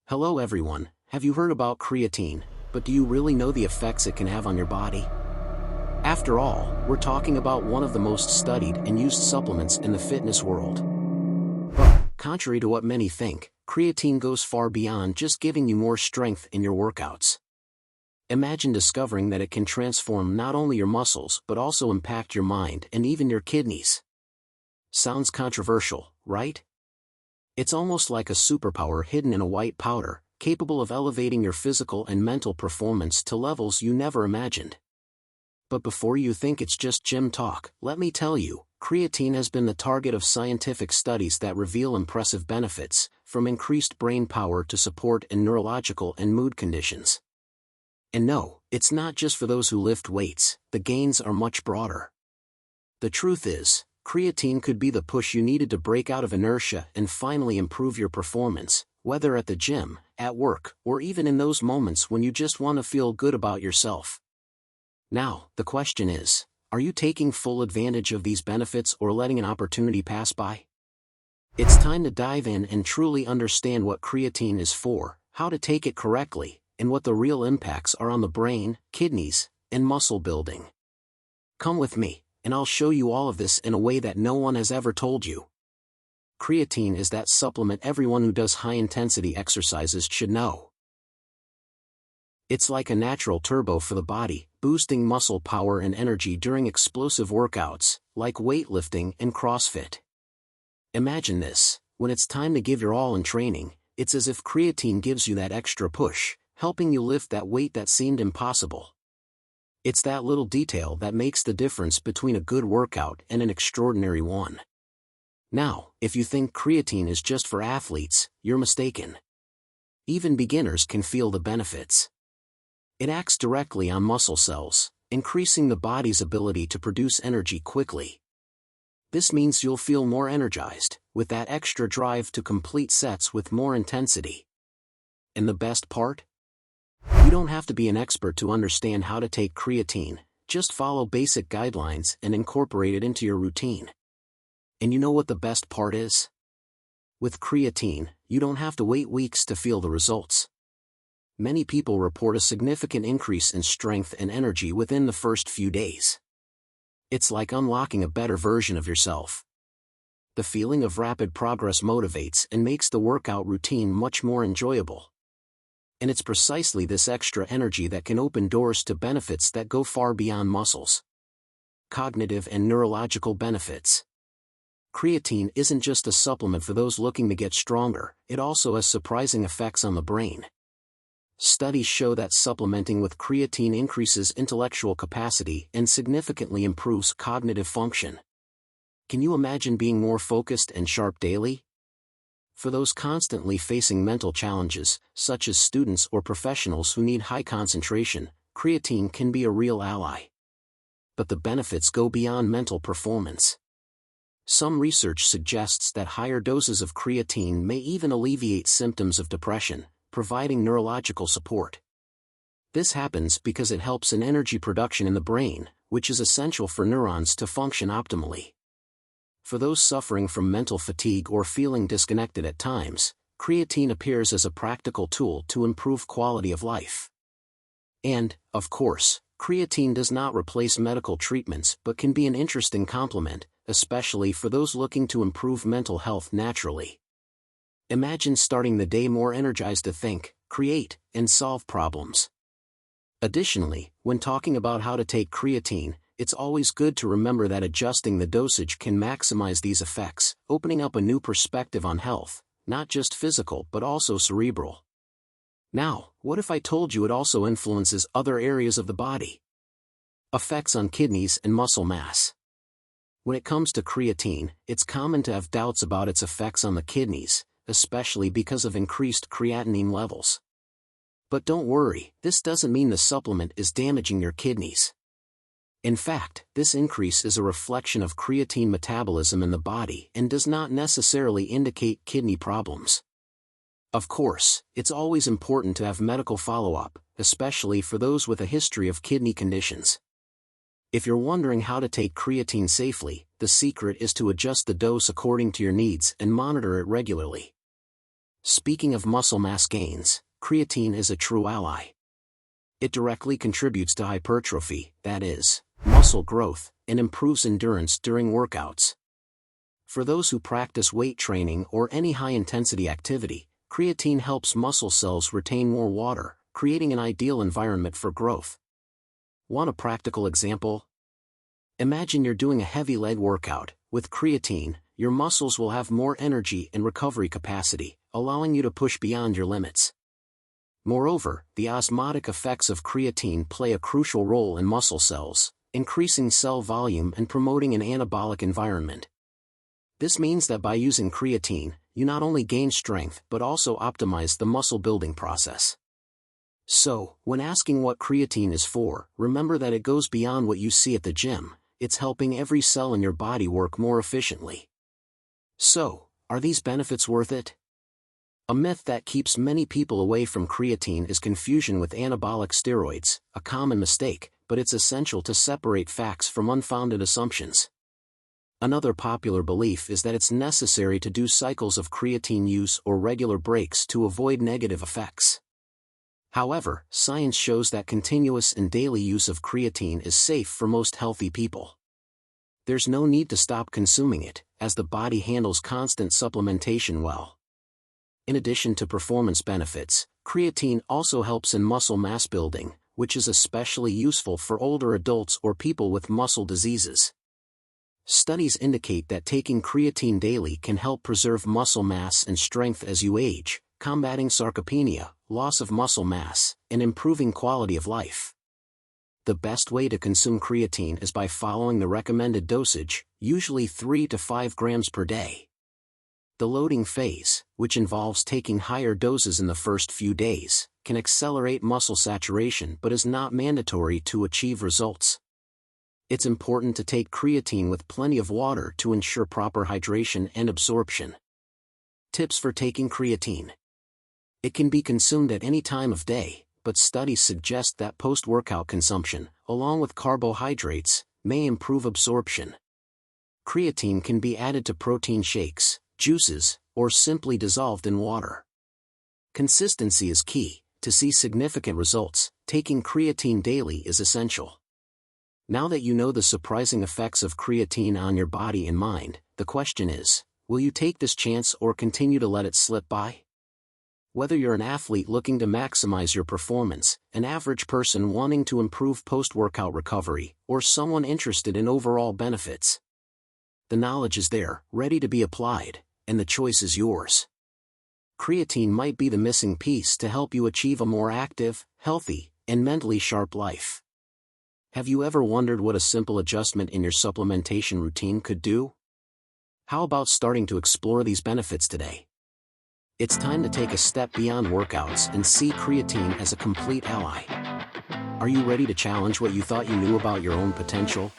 Hello everyone, have you heard about creatine, but do you really know the effects it can have on your body? After all, we're talking about one of the most studied and used supplements in the fitness world. But, contrary to what many think, creatine goes far beyond just giving you more strength in your workouts. Imagine discovering that it can transform not only your muscles but also impact your mind and even your kidneys. Sounds controversial, right? It's almost like a superpower hidden in a white powder, capable of elevating your physical and mental performance to levels you never imagined. But before you think it's just gym talk, let me tell you, creatine has been the target of scientific studies that reveal impressive benefits, from increased brain power to support in neurological and mood conditions. And no, it's not just for those who lift weights, the gains are much broader. The truth is, creatine could be the push you needed to break out of inertia and finally improve your performance, whether at the gym, at work, or even in those moments when you just want to feel good about yourself. Now, the question is, are you taking full advantage of these benefits or letting an opportunity pass by? It's time to dive in and truly understand what creatine is for, how to take it correctly, and what the real impacts are on the brain, kidneys, and muscle building. Come with me, and I'll show you all of this in a way that no one has ever told you. Creatine is that supplement everyone who does high-intensity exercises should know. It's like a natural turbo for the body, boosting muscle power and energy during explosive workouts, like weightlifting and CrossFit. Imagine this, when it's time to give your all in training, it's as if creatine gives you that extra push, helping you lift that weight that seemed impossible. It's that little detail that makes the difference between a good workout and an extraordinary one. Now, if you think creatine is just for athletes, you're mistaken. Even beginners can feel the benefits. It acts directly on muscle cells, increasing the body's ability to produce energy quickly. This means you'll feel more energized, with that extra drive to complete sets with more intensity. And the best part? You don't have to be an expert to understand how to take creatine, just follow basic guidelines and incorporate it into your routine. And you know what the best part is? With creatine, you don't have to wait weeks to feel the results. Many people report a significant increase in strength and energy within the first few days. It's like unlocking a better version of yourself. The feeling of rapid progress motivates and makes the workout routine much more enjoyable. And it's precisely this extra energy that can open doors to benefits that go far beyond muscles. Cognitive and neurological benefits. Creatine isn't just a supplement for those looking to get stronger, it also has surprising effects on the brain. Studies show that supplementing with creatine increases intellectual capacity and significantly improves cognitive function. Can you imagine being more focused and sharp daily? For those constantly facing mental challenges, such as students or professionals who need high concentration, creatine can be a real ally. But the benefits go beyond mental performance. Some research suggests that higher doses of creatine may even alleviate symptoms of depression, providing neurological support. This happens because it helps in energy production in the brain, which is essential for neurons to function optimally. For those suffering from mental fatigue or feeling disconnected at times, creatine appears as a practical tool to improve quality of life. And, of course, creatine does not replace medical treatments but can be an interesting complement, especially for those looking to improve mental health naturally. Imagine starting the day more energized to think, create, and solve problems. Additionally, when talking about how to take creatine, it's always good to remember that adjusting the dosage can maximize these effects, opening up a new perspective on health, not just physical but also cerebral. Now, what if I told you it also influences other areas of the body? Effects on kidneys and muscle mass. When it comes to creatine, it's common to have doubts about its effects on the kidneys, especially because of increased creatinine levels. But don't worry, this doesn't mean the supplement is damaging your kidneys. In fact, this increase is a reflection of creatine metabolism in the body and does not necessarily indicate kidney problems. Of course, it's always important to have medical follow-up, especially for those with a history of kidney conditions. If you're wondering how to take creatine safely, the secret is to adjust the dose according to your needs and monitor it regularly. Speaking of muscle mass gains, creatine is a true ally. It directly contributes to hypertrophy, that is, muscle growth, and improves endurance during workouts. For those who practice weight training or any high-intensity activity, creatine helps muscle cells retain more water, creating an ideal environment for growth. Want a practical example? Imagine you're doing a heavy leg workout. With creatine, your muscles will have more energy and recovery capacity, allowing you to push beyond your limits. Moreover, the osmotic effects of creatine play a crucial role in muscle cells, increasing cell volume and promoting an anabolic environment. This means that by using creatine, you not only gain strength but also optimize the muscle building process. So, when asking what creatine is for, remember that it goes beyond what you see at the gym. It's helping every cell in your body work more efficiently. So, are these benefits worth it? A myth that keeps many people away from creatine is confusion with anabolic steroids, a common mistake, but it's essential to separate facts from unfounded assumptions. Another popular belief is that it's necessary to do cycles of creatine use or regular breaks to avoid negative effects. However, science shows that continuous and daily use of creatine is safe for most healthy people. There's no need to stop consuming it, as the body handles constant supplementation well. In addition to performance benefits, creatine also helps in muscle mass building, which is especially useful for older adults or people with muscle diseases. Studies indicate that taking creatine daily can help preserve muscle mass and strength as you age, combating sarcopenia, loss of muscle mass, and improving quality of life. The best way to consume creatine is by following the recommended dosage, usually 3 to 5 grams per day. The loading phase, which involves taking higher doses in the first few days, can accelerate muscle saturation but is not mandatory to achieve results. It's important to take creatine with plenty of water to ensure proper hydration and absorption. Tips for taking creatine. It can be consumed at any time of day, but studies suggest that post-workout consumption, along with carbohydrates, may improve absorption. Creatine can be added to protein shakes, juices, or simply dissolved in water. Consistency is key. To see significant results, taking creatine daily is essential. Now that you know the surprising effects of creatine on your body and mind, the question is, will you take this chance or continue to let it slip by? Whether you're an athlete looking to maximize your performance, an average person wanting to improve post-workout recovery, or someone interested in overall benefits, the knowledge is there, ready to be applied, and the choice is yours. Creatine might be the missing piece to help you achieve a more active, healthy, and mentally sharp life. Have you ever wondered what a simple adjustment in your supplementation routine could do? How about starting to explore these benefits today? It's time to take a step beyond workouts and see creatine as a complete ally. Are you ready to challenge what you thought you knew about your own potential?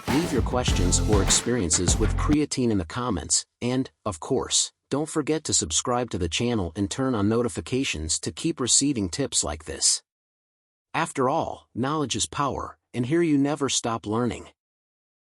Leave your questions or experiences with creatine in the comments, and, of course, don't forget to subscribe to the channel and turn on notifications to keep receiving tips like this. After all, knowledge is power, and here you never stop learning.